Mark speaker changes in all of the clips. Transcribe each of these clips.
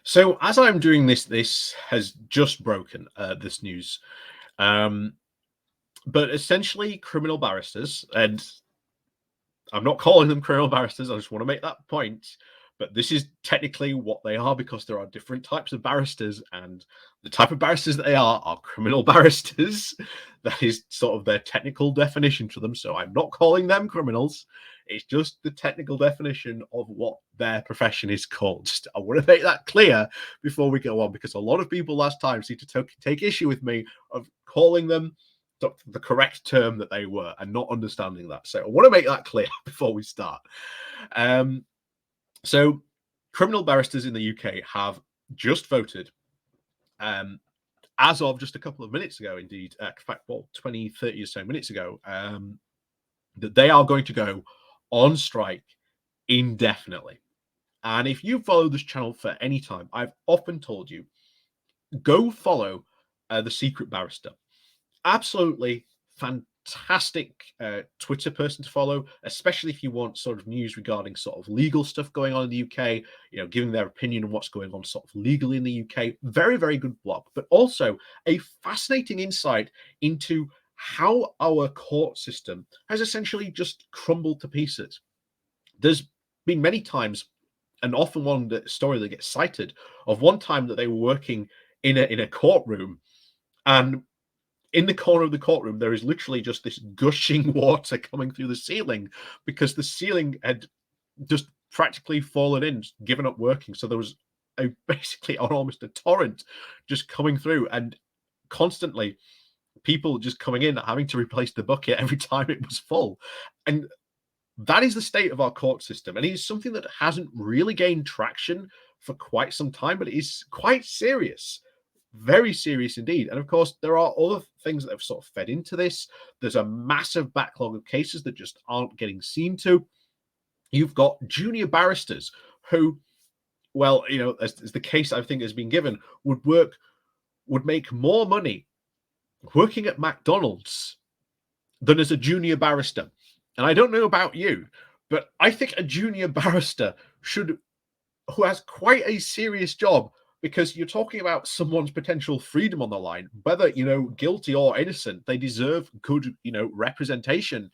Speaker 1: So as I'm doing this, this has just broken this news. Um, but essentially, criminal barristers, and I'm not calling them criminal barristers. I just want to make that point. But this is technically what they are because there are different types of barristers, and the type of barristers that they are criminal barristers. That is sort of their technical definition for them. So I'm not calling them criminals. It's just the technical definition of what their profession is called. Just, I want to make that clear before we go on, because a lot of people last time seem to take issue with me of calling them the correct term that they were and not understanding that. So I want to make that clear before we start. So criminal barristers in the UK have just voted, as of just a couple of minutes ago, indeed, in fact, 20, 30 or so minutes ago, that they are going to go on strike indefinitely. And if you follow this channel for any time, I've often told you, go follow The Secret Barrister. Absolutely fantastic Twitter person to follow, especially if you want sort of news regarding sort of legal stuff going on in the UK, giving their opinion on what's going on sort of legally in the UK. Very, very good blog, but also a fascinating insight into how our court system has essentially just crumbled to pieces. There's been many times, and often one story that gets cited, of one time that they were working in a courtroom, and in the corner of the courtroom, there is literally just this gushing water coming through the ceiling because the ceiling had just practically fallen in, given up working. So there was basically almost a torrent just coming through, and constantly people just coming in, having to replace the bucket every time it was full. And that is the state of our court system. And it is something that hasn't really gained traction for quite some time, but it is quite serious. Very serious indeed. And of course, there are other things that have sort of fed into this. There's a massive backlog of cases that just aren't getting seen to. You've got junior barristers who, well, as the case I think has been given, would make more money working at McDonald's than as a junior barrister. And I don't know about you, but I think a junior barrister who has quite a serious job, because you're talking about someone's potential freedom on the line, whether guilty or innocent. They deserve good representation.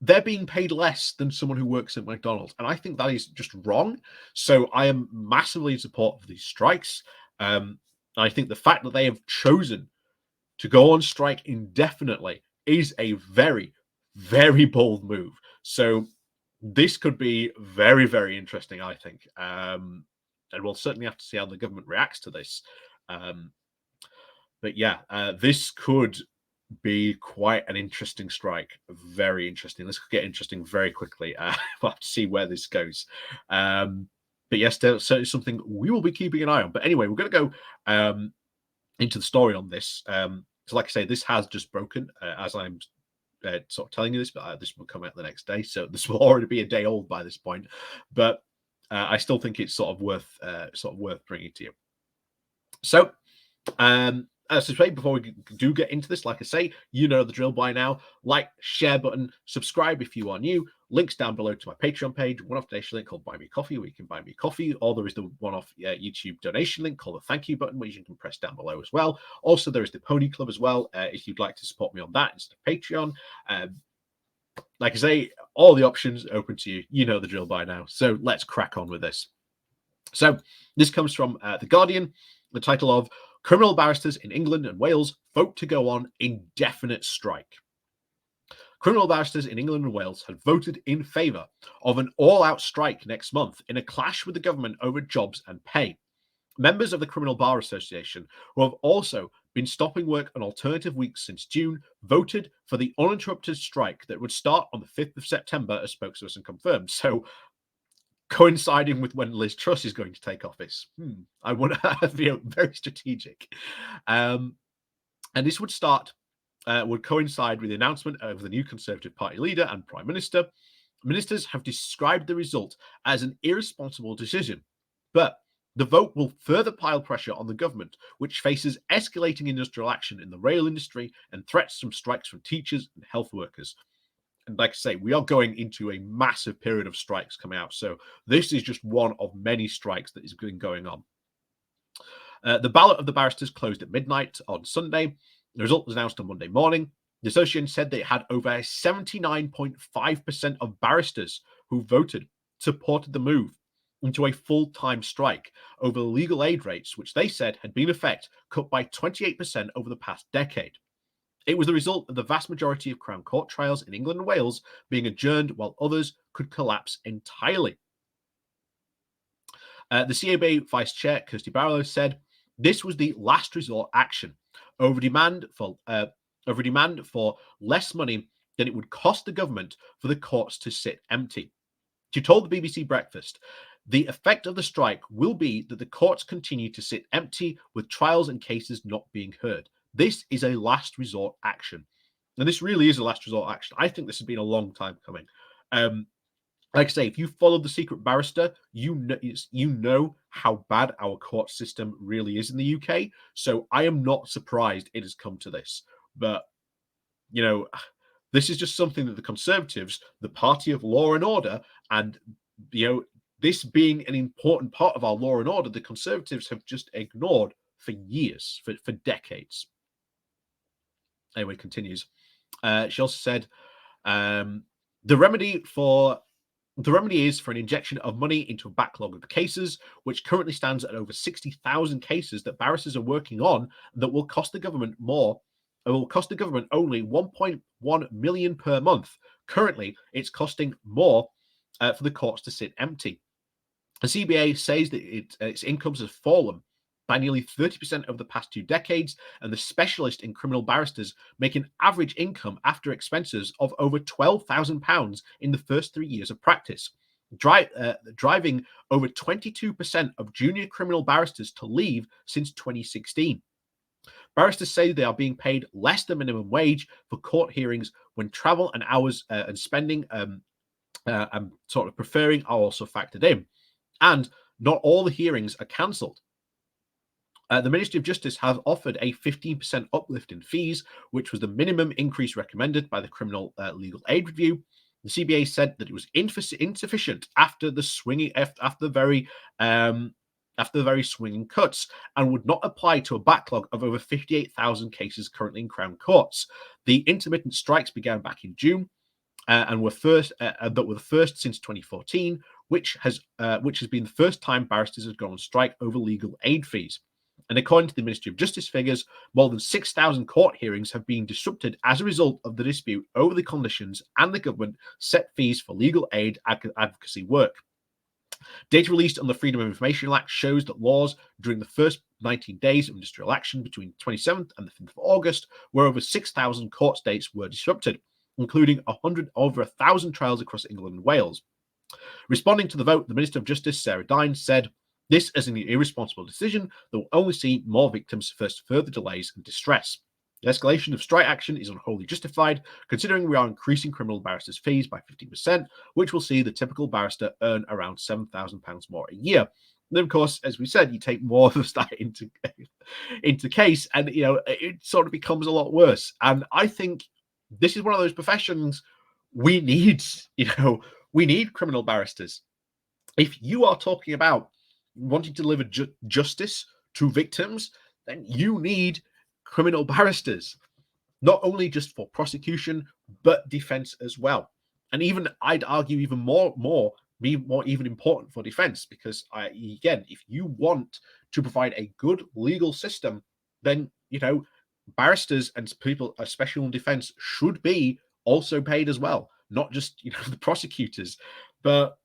Speaker 1: They're being paid less than someone who works at McDonald's, and I think that is just wrong. So I am massively in support of these strikes. I think the fact that they have chosen to go on strike indefinitely is a very, very bold move. So this could be very, very interesting, I think. And we'll certainly have to see how the government reacts to this. But yeah, this could be quite an interesting strike. Very interesting. This could get interesting very quickly. We'll have to see where this goes. But yes, certainly something we will be keeping an eye on. But anyway, we're going to go into the story on this. So like I say, this has just broken as I'm sort of telling you this, but this will come out the next day, so this will already be a day old by this point. But I still think it's sort of worth bringing to you. So, as I say, before we do get into this, like I say, you know the drill by now. Like, share button, subscribe if you are new. Links down below to my Patreon page, one-off donation link called Buy Me Coffee, where you can buy me coffee, or there is the one-off YouTube donation link called the thank you button, which you can press down below as well. Also, there is the Pony Club as well, if you'd like to support me on that instead of Patreon. Like I say, all the options open to you. You know the drill by now. So let's crack on with this. So this comes from The Guardian, the title of Criminal Barristers in England and Wales Vote to Go on Indefinite Strike. Criminal barristers in England and Wales had voted in favour of an all-out strike next month in a clash with the government over jobs and pay. Members of the Criminal Bar Association, who have also been stopping work on alternative weeks since June, voted for the uninterrupted strike that would start on the 5th of September, as spokesperson confirmed. So, coinciding with when Liz Truss is going to take office. I want to feel very strategic. And this would coincide with the announcement of the new Conservative Party leader and Prime Minister. Ministers have described the result as an irresponsible decision, but the vote will further pile pressure on the government, which faces escalating industrial action in the rail industry and threats from strikes from teachers and health workers. And like I say, we are going into a massive period of strikes coming out. So this is just one of many strikes that has been going on. The ballot of the barristers closed at midnight on Sunday. The result was announced on Monday morning. The association said that it had over 79.5% of barristers who voted supported the move into a full-time strike over the legal aid rates, which they said had been in effect cut by 28% over the past decade. It was the result of the vast majority of Crown Court trials in England and Wales being adjourned while others could collapse entirely. The CAB Vice Chair, Kirsty Barrow, said this was the last resort action over demand for less money than it would cost the government for the courts to sit empty. She told the BBC Breakfast, the effect of the strike will be that the courts continue to sit empty with trials and cases not being heard. This is a last resort action. And this really is a last resort action. I think this has been a long time coming. Like I say, if you follow The Secret Barrister, you know how bad our court system really is in the UK. So I am not surprised it has come to this. But, you know, this is just something that the Conservatives, the party of law and order, and, you know, this being an important part of our law and order, the Conservatives have just ignored for years, for decades. Anyway, continues. She also said, the remedy is for an injection of money into a backlog of the cases, which currently stands at over 60,000 cases that barristers are working on that will cost the government more. It will cost the government only 1.1 million per month. Currently, it's costing more for the courts to sit empty. The CBA says that its incomes have fallen by nearly 30% over the past 2 decades, and the specialist in criminal barristers make an average income after expenses of over £12,000 in the first 3 years of practice, driving over 22% of junior criminal barristers to leave since 2016. Barristers say they are being paid less than minimum wage for court hearings when travel and hours and spending and sort of preferring are also factored in. And not all the hearings are cancelled. The Ministry of Justice have offered a 15% uplift in fees, which was the minimum increase recommended by the Criminal Legal Aid Review. The CBA said that it was insufficient after the very swinging cuts, and would not apply to a backlog of over 58,000 cases currently in Crown courts. The intermittent strikes began back in June. And were the first since 2014, which has been the first time barristers have gone on strike over legal aid fees. And according to the Ministry of Justice figures, more than 6,000 court hearings have been disrupted as a result of the dispute over the conditions and the government set fees for legal aid advocacy work. Data released on the Freedom of Information Act shows that laws during the first 19 days of industrial action between 27th and the 5th of August, where over 6,000 court dates were disrupted, including over 1,000 trials across England and Wales. Responding to the vote, the Minister of Justice, Sarah Dines, said, this is an irresponsible decision that will only see more victims first further delays and distress. The escalation of strike action is unwholly justified, considering we are increasing criminal barristers' fees by 15%, which will see the typical barrister earn around £7,000 more a year. And then, of course, as we said, you take more of that into case, and it sort of becomes a lot worse. And I think this is one of those professions we need. We need criminal barristers. If you are talking about wanting to deliver justice to victims, then you need criminal barristers, not only just for prosecution, but defense as well. And even I'd argue even more even important for defense, because again, if you want to provide a good legal system, then barristers and people, especially in defense, should be also paid as well, not just the prosecutors. But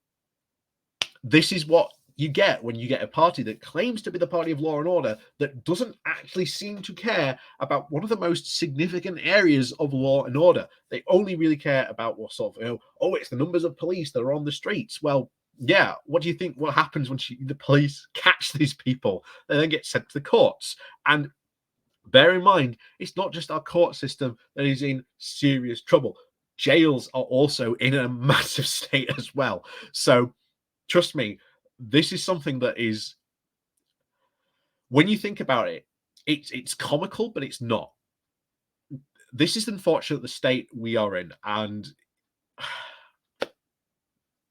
Speaker 1: this is what you get when you get a party that claims to be the party of law and order that doesn't actually seem to care about one of the most significant areas of law and order. They only really care about what sort of, it's the numbers of police that are on the streets. Well, yeah, what do you think what happens when the police catch these people? They then get sent to the courts. And bear in mind, it's not just our court system that is in serious trouble. Jails are also in a massive state as well. So trust me, this is something that is, when you think about it, it's comical, but it's not. This is unfortunate the state we are in, and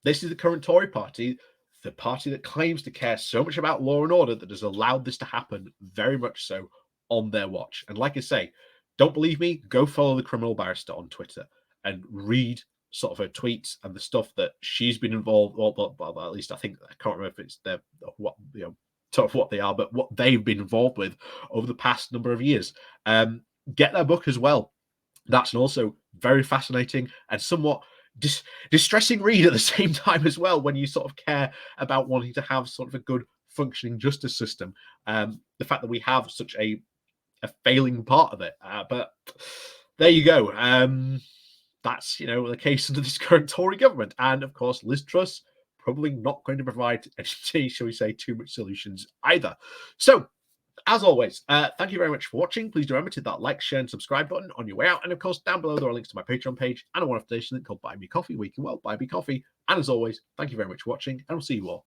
Speaker 1: This is the current Tory party, the party that claims to care so much about law and order that has allowed this to happen, very much so on their watch. And like I say, don't believe me? Go follow the criminal barrister on Twitter and read sort of her tweets and the stuff that she's been involved. Well, at least I think I can't remember if it's their what sort of what they are, but what they've been involved with over the past number of years. Get their book as well. That's an also very fascinating and somewhat distressing read at the same time as well, when you sort of care about wanting to have sort of a good functioning justice system. The fact that we have such a failing part of it, but there you go. That's the case under this current Tory government, and of course Liz Truss probably not going to provide any, shall we say, too much solutions either. So as always, thank you very much for watching. Please do remember to hit that like, share, and subscribe button on your way out. And of course, down below there are links to my Patreon page and a one-off donation link called Buy Me Coffee, where you can, well, buy me coffee. And as always, thank you very much for watching, and I'll see you all